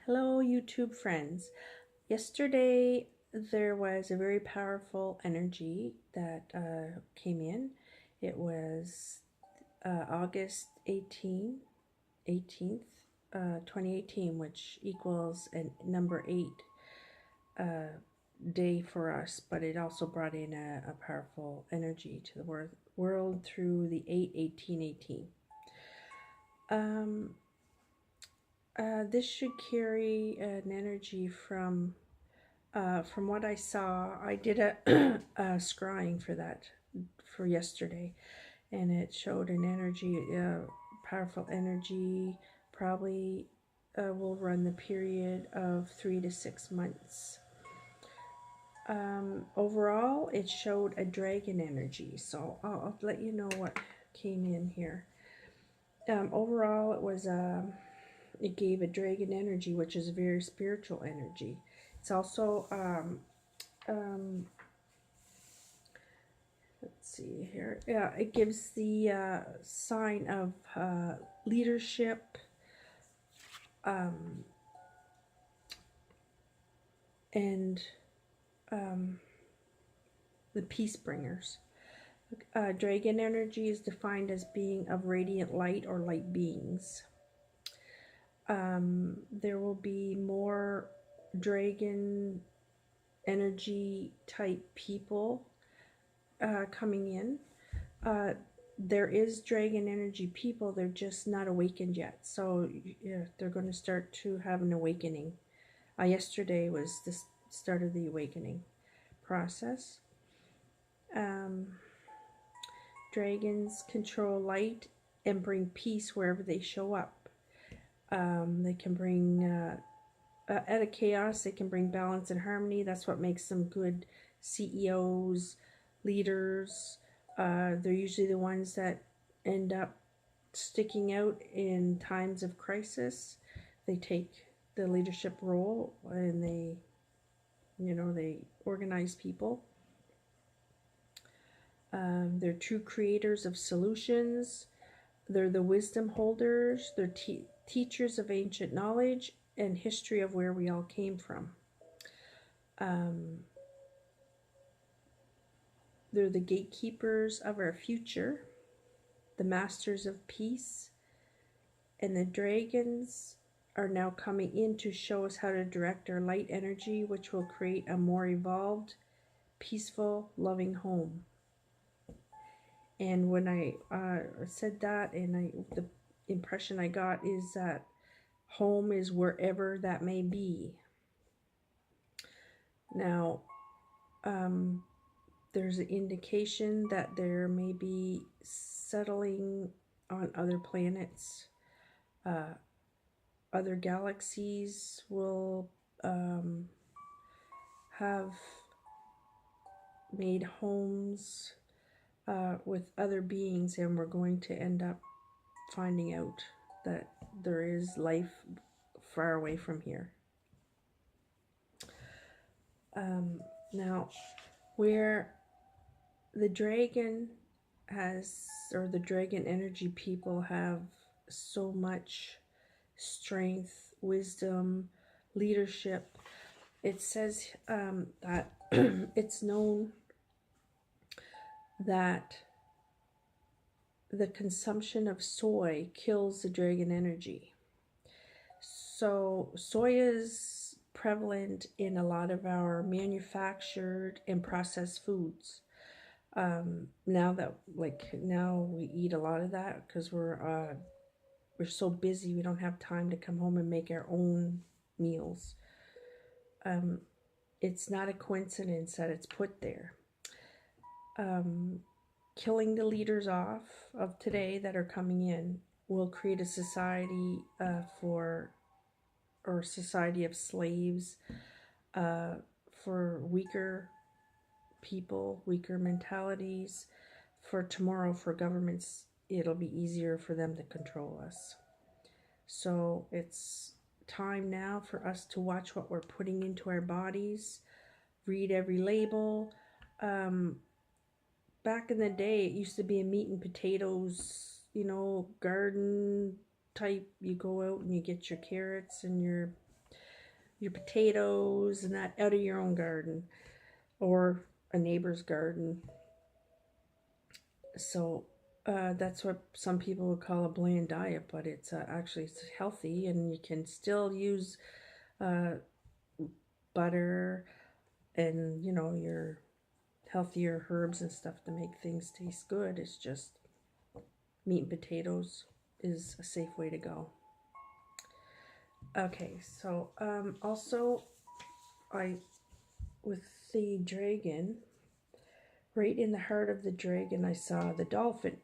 Hello, YouTube friends. Yesterday there was a very powerful energy that came in. It was August 18th, 2018, which equals a number 8 day for us, but it also brought in a powerful energy to the world through the 8-18-18. This should carry an energy from what I saw. I did a, a scrying for yesterday, and it showed an energy, powerful energy, probably will run the period of 3 to 6 months. Overall, it showed a dragon energy, so I'll let you know what came in here. Overall, it gave a dragon energy, which is a very spiritual energy. It's also let's see here. Yeah, it gives the sign of leadership, and the peace bringers. Dragon energy is defined as being of radiant light or light beings. There will be more dragon energy type people coming in. There is dragon energy people, they're just not awakened yet. So yeah, they're going to start to have an awakening. Yesterday was the start of the awakening process. Dragons control light and bring peace wherever they show up. They can bring, out of chaos, they can bring balance and harmony. That's what makes them good CEOs, leaders. They're usually the ones that end up sticking out in times of crisis. They take the leadership role and they organize people. They're true creators of solutions. They're the wisdom holders. They're teachers of ancient knowledge and history of where we all came from. They're the gatekeepers of our future, the masters of peace, and the dragons are now coming in to show us how to direct our light energy, which will create a more evolved, peaceful, loving home. And when I said that, and the impression I got is that home is wherever that may be. Now, there's an indication that there may be settling on other planets. Other galaxies will have made homes with other beings, and we're going to end up finding out that there is life far away from here. Now, where the dragon or the dragon energy people have so much strength, wisdom, leadership, it says that it's known that the consumption of soy kills the dragon energy. So soy is prevalent in a lot of our manufactured and processed foods. Now we eat a lot of that because we're so busy, we don't have time to come home and make our own meals. It's not a coincidence that it's put there. Killing the leaders off of today that are coming in will create a society society of slaves, for weaker people, weaker mentalities. For tomorrow, for governments, it'll be easier for them to control us. So it's time now for us to watch what we're putting into our bodies, read every label. Back in the day, it used to be a meat and potatoes, garden type. You go out and you get your carrots and your your potatoes and that out of your own garden or a neighbor's garden. So that's what some people would call a bland diet, but it's actually it's healthy, and you can still use uh, butter and your healthier herbs and stuff to make things taste good. It's just meat and potatoes is a safe way to go. Okay, so also I with the dragon, right in the heart of the dragon, I saw the dolphin,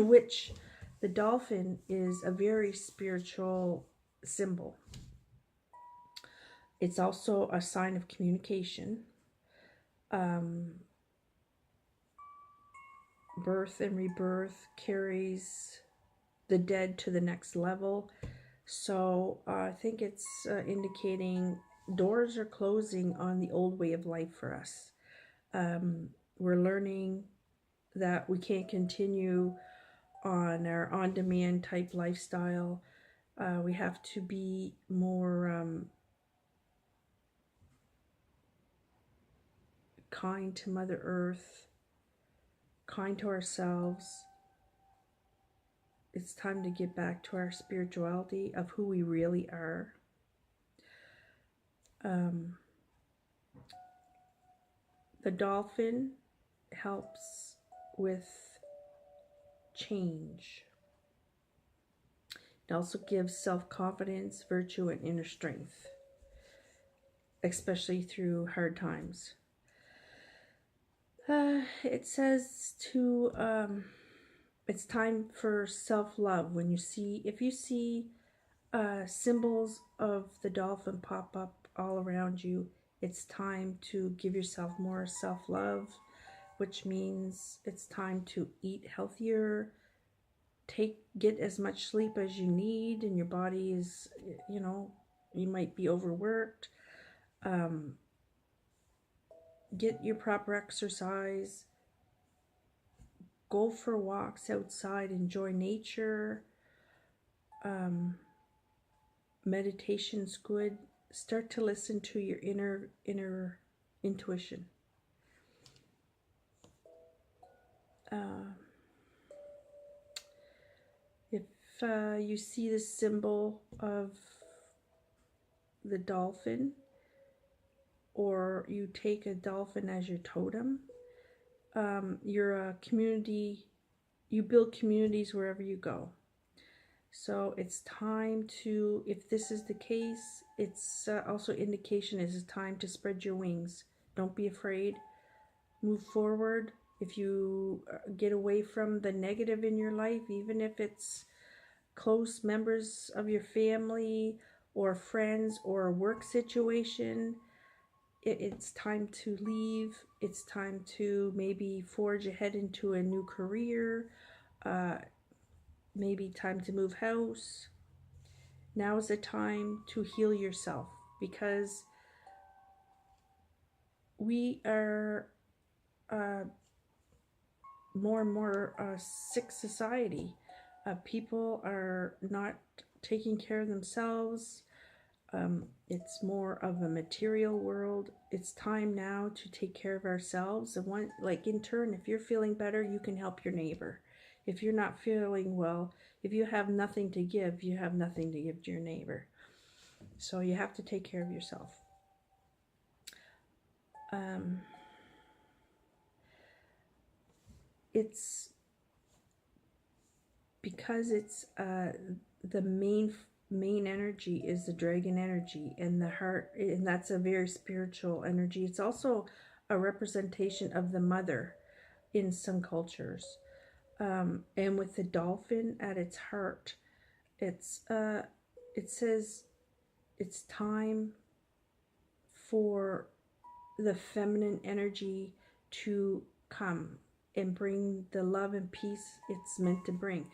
which the dolphin is a very spiritual symbol. It's also a sign of communication, um, birth and rebirth, carries the dead to the next level. So I think it's indicating doors are closing on the old way of life for us. We're learning that we can't continue on our on-demand type lifestyle. We have to be more kind to Mother Earth, kind to ourselves. It's time to get back to our spirituality of who we really are. The dolphin helps with change. It also gives self-confidence, virtue, and inner strength, especially through hard times. It says it's time for self-love. If you see symbols of the dolphin pop up all around you, it's time to give yourself more self-love, which means it's time to eat healthier, get as much sleep as you need, and your body is, you might be overworked. Get your proper exercise, go for walks outside, enjoy nature. Meditation's good. Start to listen to your inner intuition. If you see the symbol of the dolphin, or you take a dolphin as your totem, you're a community. You build communities wherever you go. So it's time to, if this is the case, it's also indication it's time to spread your wings. Don't be afraid. Move forward. If you get away from the negative in your life, even if it's close members of your family or friends or a work situation, it's time to leave. It's time to maybe forge ahead into a new career. Maybe time to move house. Now is the time to heal yourself, because we are more and more sick society. People are not taking care of themselves. It's more of a material world. It's time now to take care of ourselves. And in turn, if you're feeling better, you can help your neighbor. If you're not feeling well, if you have nothing to give, you have nothing to give to your neighbor. So you have to take care of yourself. It's because it's the main energy is the dragon energy, and the heart, and that's a very spiritual energy. It's also a representation of the mother in some cultures. And with the dolphin at its heart, it says it's time for the feminine energy to come and bring the love and peace it's meant to bring.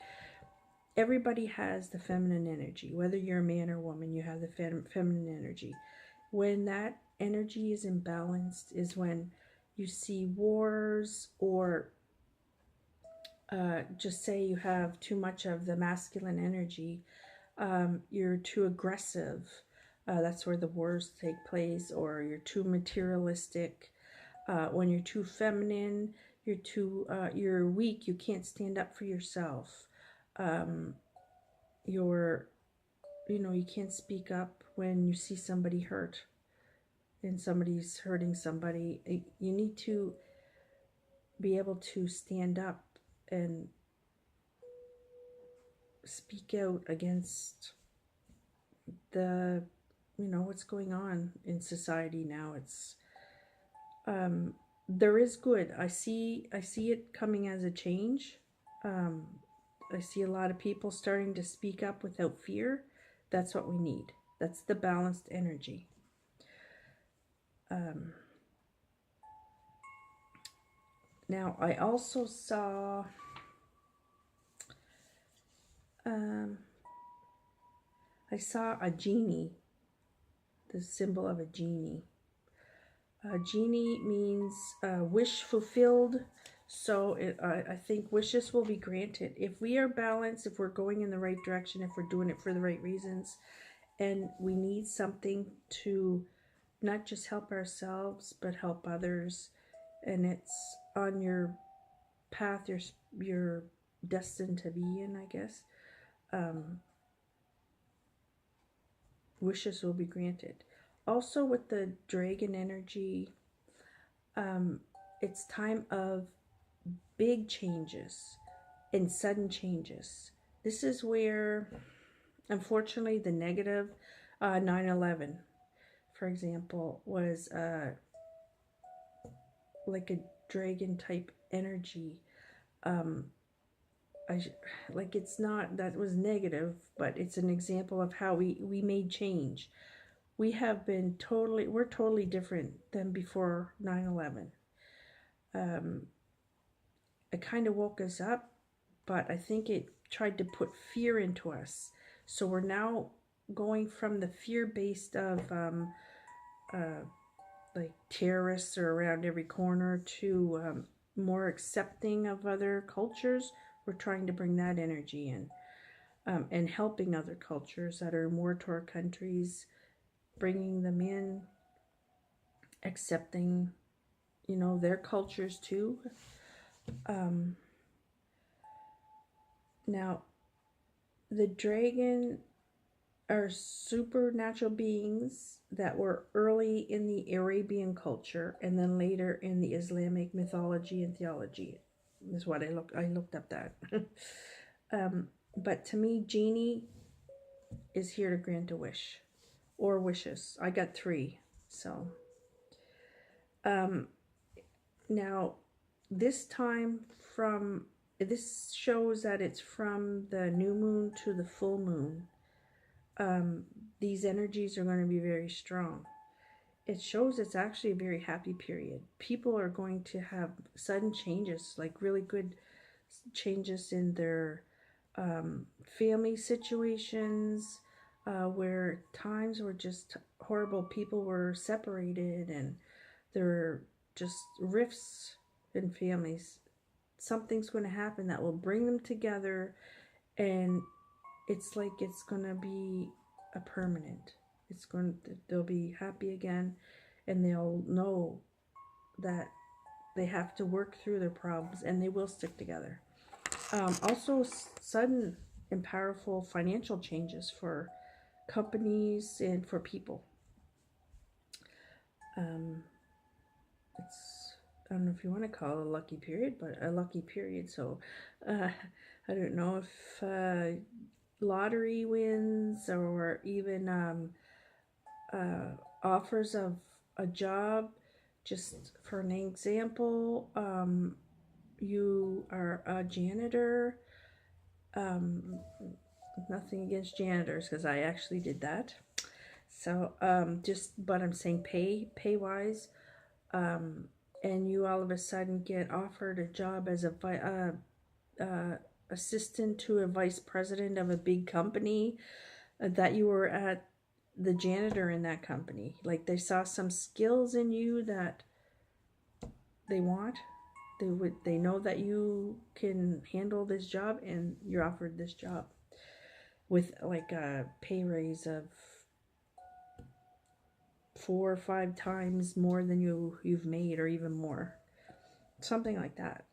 Everybody has the feminine energy. Whether you're a man or woman, you have the feminine energy. When that energy is imbalanced is when you see wars, or just say you have too much of the masculine energy. You're too aggressive. That's where the wars take place. Or you're too materialistic. When you're too feminine, you're weak. You can't stand up for yourself. You're, you can't speak up when you see somebody hurt and somebody's hurting somebody. You need to be able to stand up and speak out against the, what's going on in society now. It's there is good. I see it coming as a change. um, I see a lot of people starting to speak up without fear. That's what we need. That's the balanced energy. Now I also saw I saw a genie, the symbol of a genie. A genie means wish fulfilled. So I think wishes will be granted. If we are balanced, if we're going in the right direction, if we're doing it for the right reasons, and we need something to not just help ourselves, but help others, and it's on your path you're destined to be in, I guess, wishes will be granted. Also with the dragon energy, it's time of big changes and sudden changes. This is where, unfortunately, the negative 9/11, for example, was like a dragon type energy. It's not that was negative, but it's an example of how we made change. We're totally different than before 9/11. It kind of woke us up, but I think it tried to put fear into us. So we're now going from the fear based of like terrorists are around every corner to more accepting of other cultures. We're trying to bring that energy in, and helping other cultures that are in war torn countries, bringing them in, accepting, their cultures too. Now, the dragon are supernatural beings that were early in the Arabian culture and then later in the Islamic mythology and theology. Is what I looked up that. But to me, genie is here to grant a wish or wishes. I got 3. So now this shows that it's from the new moon to the full moon. These energies are going to be very strong. It shows it's actually a very happy period. People are going to have sudden changes, like really good changes in their family situations, where times were just horrible. People were separated and there were just rifts in families. Something's going to happen that will bring them together, and it's like it's going to be a permanent. They'll be happy again, and they'll know that they have to work through their problems, and they will stick together. Also, sudden and powerful financial changes for companies and for people. It's, I don't know if you want to call it a lucky period, but a lucky period. So I don't know if lottery wins or even offers of a job. Just for an example, you are a janitor. Nothing against janitors, because I actually did that. So but I'm saying pay wise, and you all of a sudden get offered a job as a assistant to a vice president of a big company, that you were at the janitor in that company. Like they saw some skills in you that they want. They know that you can handle this job, and you're offered this job with like a pay raise of 4 or 5 times more than you've made, or even more. Something like that.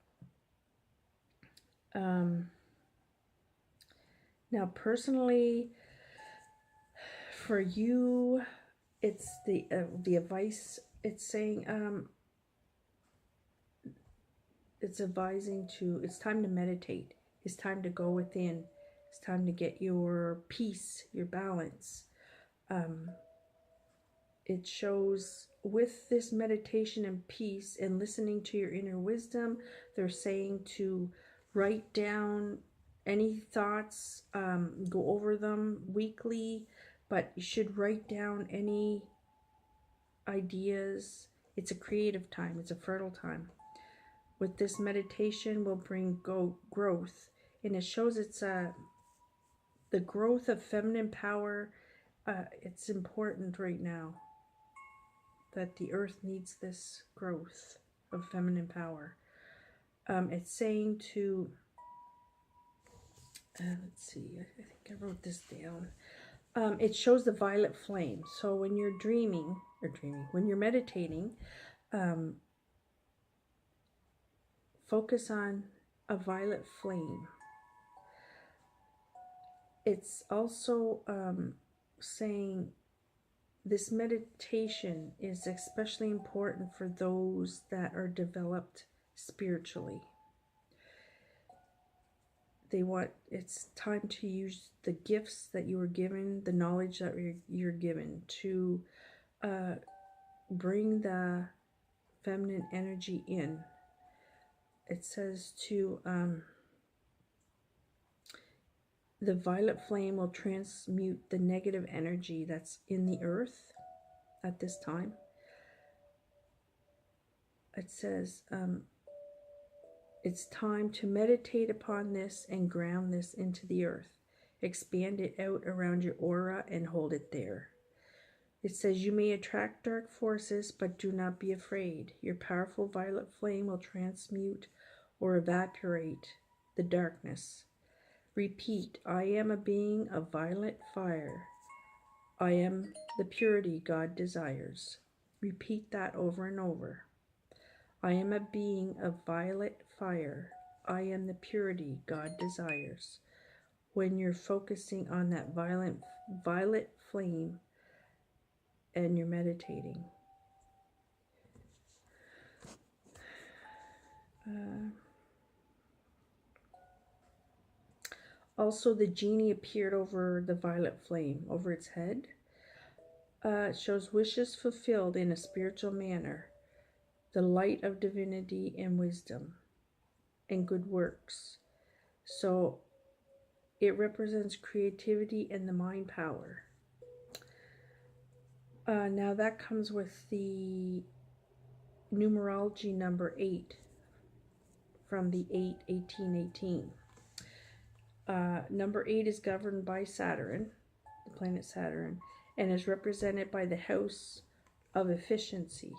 Now, personally, for you, it's the advice. It's saying it's advising to. It's time to meditate. It's time to go within. It's time to get your peace, your balance. It shows with this meditation and peace and listening to your inner wisdom, they're saying to write down any thoughts, go over them weekly, but you should write down any ideas. It's a creative time. It's a fertile time. With this meditation will bring growth, and it shows it's the growth of feminine power. It's important right now that the earth needs this growth of feminine power. It's saying to, let's see, I think I wrote this down. It shows the violet flame. So when you're when you're meditating, focus on a violet flame. It's also saying this meditation is especially important for those that are developed spiritually. It's time to use the gifts that you were given, the knowledge that you're given, to bring the feminine energy in. It says to the violet flame will transmute the negative energy that's in the earth at this time. It says it's time to meditate upon this and ground this into the earth. Expand it out around your aura and hold it there. It says you may attract dark forces, but do not be afraid. Your powerful violet flame will transmute or evaporate the darkness. Repeat, I am a being of violet fire. I am the purity God desires. Repeat that over and over. I am a being of violet fire. I am the purity God desires. When you're focusing on that violet flame and you're meditating. Also, the genie appeared over the violet flame, over its head. It shows wishes fulfilled in a spiritual manner, the light of divinity and wisdom, and good works. So it represents creativity and the mind power. Now that comes with the numerology number 8 from the 8-18-18. Number 8 is governed by Saturn, the planet Saturn, and is represented by the house of efficiency.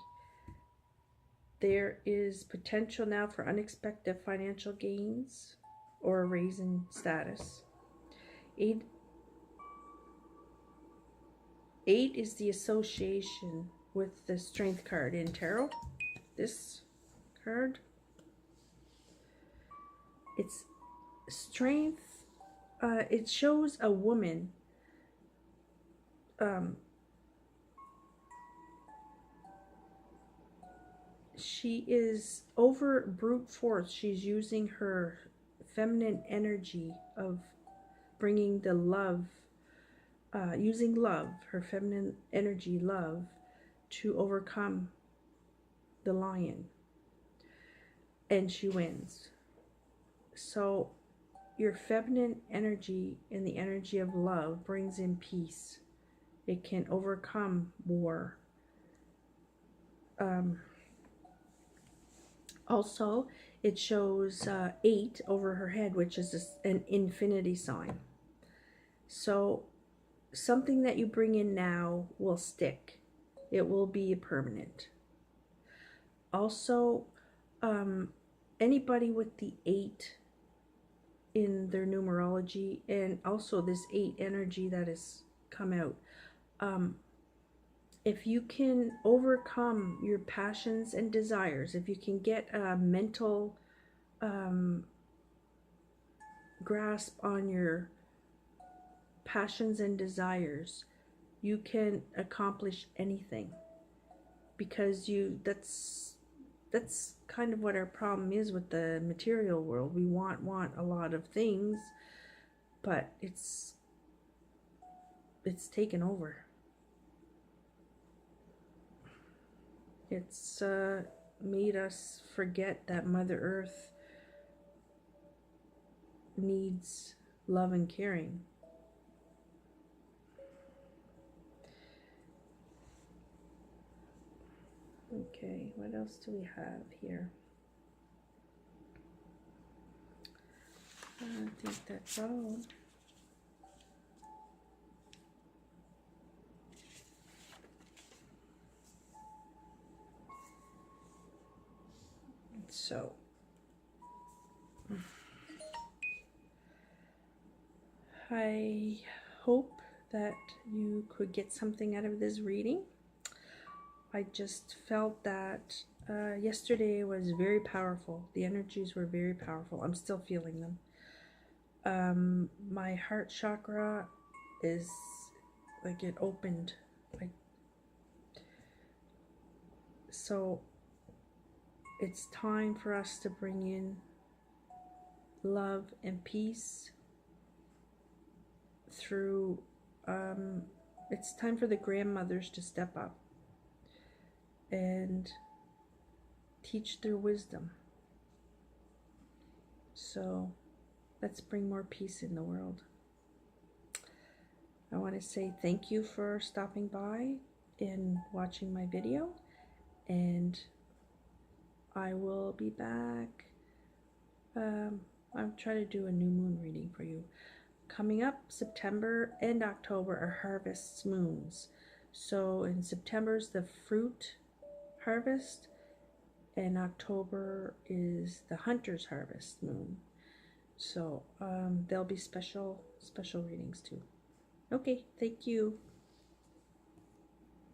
There is potential now for unexpected financial gains or a raise in status. 8 is the association with the Strength card in Tarot. This card. It's Strength. It shows a woman she is over brute force. She's using her feminine energy of bringing the love, using love, her feminine energy, love, to overcome the lion. And she wins. So your feminine energy and the energy of love brings in peace. It can overcome war. Also, it shows 8 over her head, which is an infinity sign. So something that you bring in now will stick. It will be permanent. Also, anybody with the 8 in their numerology, and also this 8 energy that has come out, if you can overcome your passions and desires, if you can get a mental grasp on your passions and desires, you can accomplish anything, because that's kind of what our problem is with the material world. We want a lot of things, but it's taken over. It's made us forget that Mother Earth needs love and caring. Okay, what else do we have here? I think that's all. So, I hope that you could get something out of this reading. I just felt that yesterday was very powerful. The energies were very powerful. I'm still feeling them. My heart chakra is like it opened. So it's time for us to bring in love and peace through, it's time for the grandmothers to step up and teach their wisdom. So let's bring more peace in the world. I want to say thank you for stopping by and watching my video, and I will be back. I'll try to do a new moon reading for you. Coming up, September and October are harvest moons. So in September is the fruit harvest, and October is the hunter's harvest moon. So there'll be special readings too. Okay, thank you.